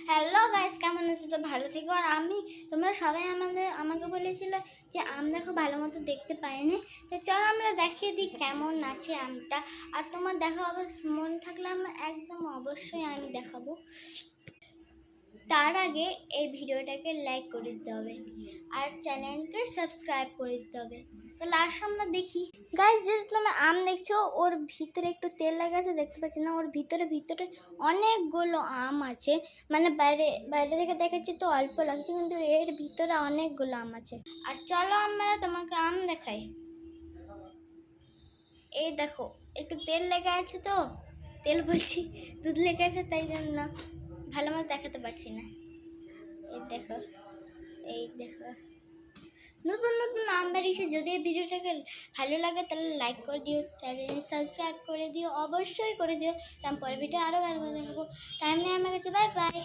Hello guys, কেমন আছো? তো ভালো থেকো। আর তোমরা সবাই আমাকে বলেছিলে যে আম দেখো ভালো মতো দেখতে পাইনি। তো চলো আমরা দেখিয়ে দিই কেমন আছে আমটা। আর তোমার দেখো আবার মন থাকলে একদম অবশ্যই আমি দেখাবো। তার আগে এই ভিডিওটাকে লাইক করে দিতে হবে আর চ্যানেলকে সাবস্ক্রাইব করে দিতে হবে। তো লাস্ট আমরা দেখি গাইস, যেটা তুমি আম দেখছো ওর ভিতরে একটু তেল লাগা আছে, দেখতে পাচ্ছি না? ওর ভিতরে অনেকগুলো আম আছে। মানে বাইরে থেকে দেখাচ্ছি তো অল্প লাগছে, কিন্তু এর ভিতরে অনেকগুলো আম আছে। আর চলো আমরা তোমাকে আম দেখাই। এই দেখো, একটু তেল লেগে আছে, তো তেল বলছি, দুধ লেগে আছে, তাই জন্য ভালো মতো দেখাতে পারছি না। এই দেখো নতুন নতুন আম বেরিয়েছে। যদি এই ভিডিওটাকে ভালো লাগে তাহলে লাইক করে দিও, চ্যানেল সাবস্ক্রাইব করে দিও, অবশ্যই করে দিও। আমি পরের ভিডিও আরও ভালো দেখাবো। টাইম নেই আমার কাছে। Bye bye.